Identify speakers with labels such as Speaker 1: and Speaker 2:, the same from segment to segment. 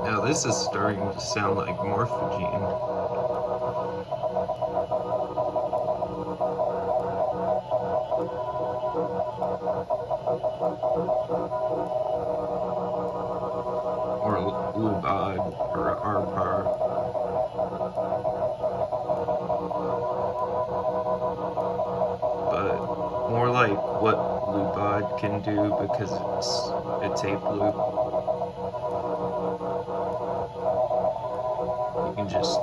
Speaker 1: Now this is starting to sound like morphogene. Or lubad, or arpar. But more like what lubad can do because it's a loop. You can just,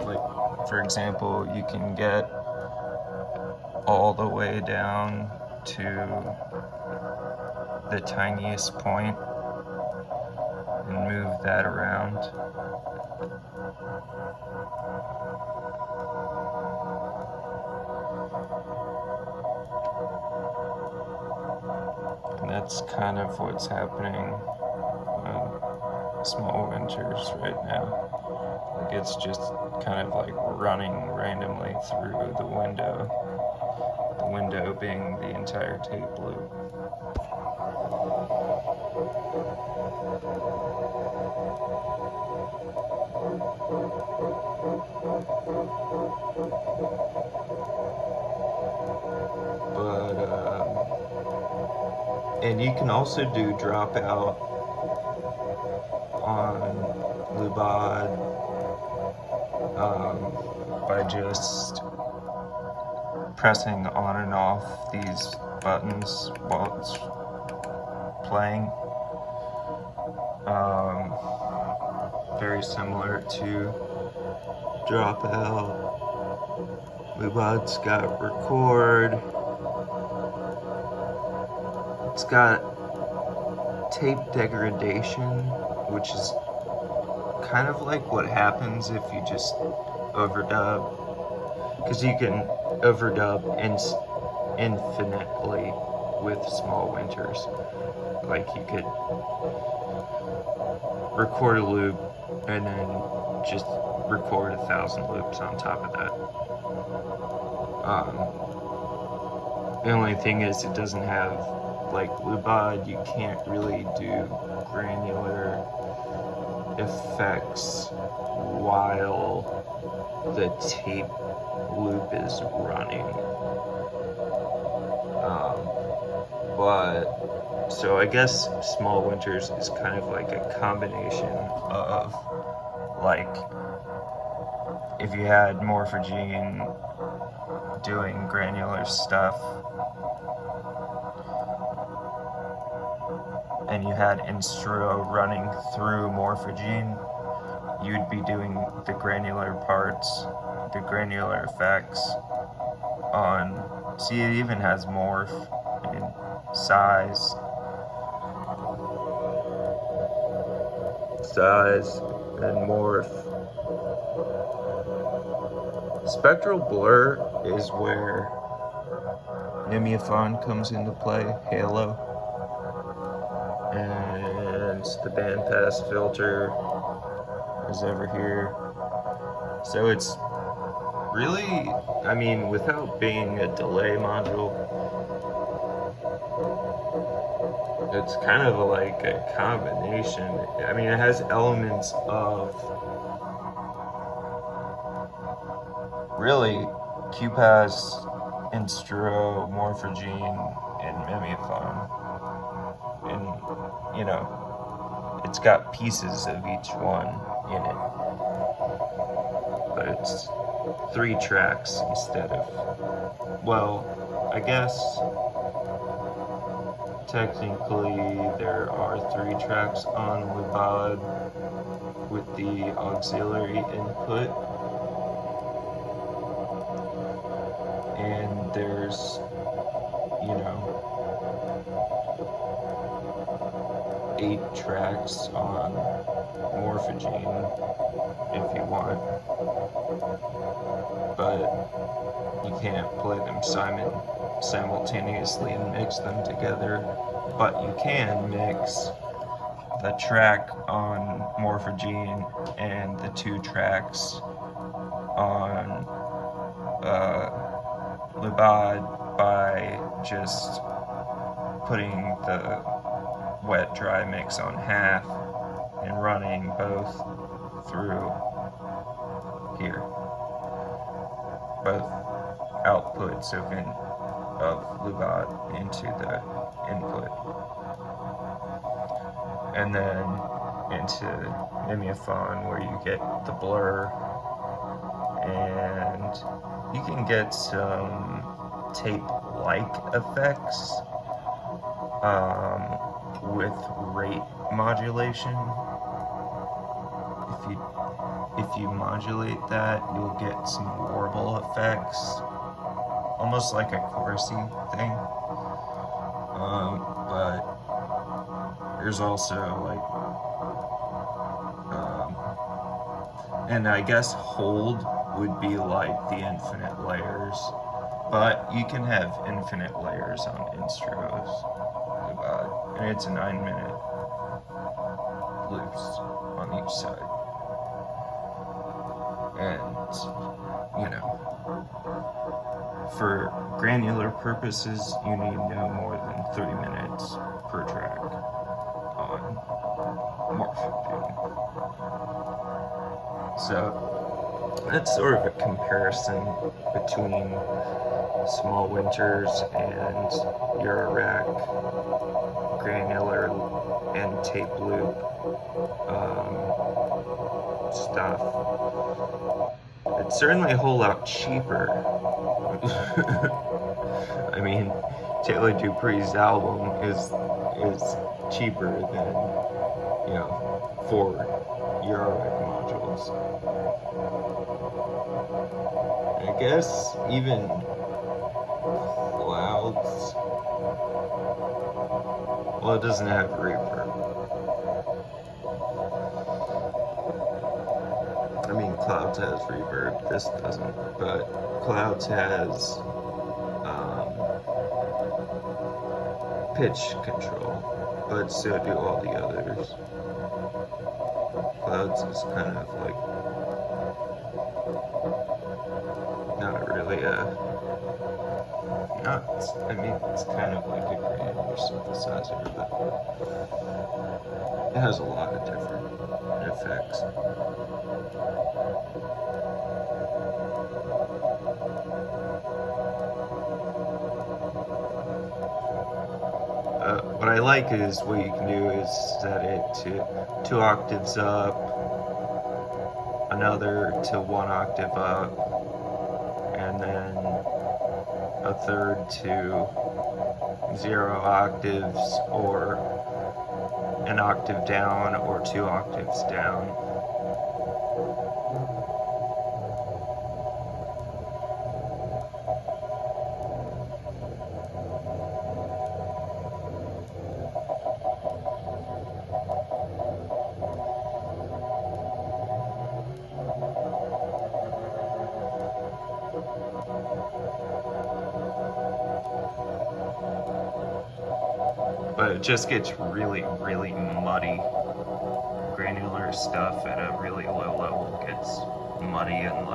Speaker 1: like, for example, you can get all the way down to the tiniest point and move that around. And that's kind of what's happening on small winters right now. Like, it's just kind of like running randomly through the window being the entire tape loop. And you can also do dropout on lubad by just pressing on and off these buttons while it's playing. Very similar to dropout. Lubad's got record. It's got tape degradation, which is kind of like what happens if you just overdub, because you can overdub infinitely with small winters. Like, you could record a loop and then just record 1,000 loops on top of that. The only thing is, it doesn't have, like lubad, you can't really do granular effects while the tape loop is running. But so I guess small winters is kind of like a combination of, like, if you had morphogene doing granular stuff and you had instro running through morphogene, you'd be doing the granular parts, the granular effects on, see, it even has morph and size and morph Spectral blur is where Nimiaphon comes into play, Halo, and the bandpass filter is over here. So it's really, I mean, without being a delay module, it's kind of like a combination. I mean, it has elements of really QPass, Instro, Morphogene, and Mimiaphon. And, you know, it's got pieces of each one in it. But it's 3 tracks instead of, well, I guess technically there are 3 tracks on Libad with the auxiliary input. And there's, you know, 8 tracks on Morphogene if you want, but you can't play them simultaneously and mix them together. But you can mix the track on Morphogene and the 2 tracks on Libad by just putting the wet-dry mix on half and running both through here. Both outputs of Libad into the input. And then into Nimiaphon where you get the blur, and you can get some tape-like effects with rate modulation. If you modulate that, you'll get some warble effects, almost like a chorusy thing. But there's also and I guess hold would be like the infinite layers, but you can have infinite layers on Instros, and it's a 9-minute loops on each side. And, you know, for granular purposes, you need no more than 3 minutes per track on Morphogene. So that's sort of a comparison between Small Winters and Eurorack granular and tape loop stuff. It's certainly a whole lot cheaper. I mean, Taylor Dupree's album is cheaper than, you know, 4 Eurorack modules. I guess even Clouds, well, it doesn't have reverb. I mean, Clouds has reverb, this doesn't, but Clouds has pitch control, but so do all the others. Clouds is kind of like not really I mean, it's kind of like a granular synthesizer, but it has a lot of different effects. What I like is what you can do is set it to 2 octaves up, another to 1 octave up, and then a third to 0 octaves, or an octave down, or 2 octaves down. but it just gets really, really muddy. Granular stuff at a really low level gets muddy unless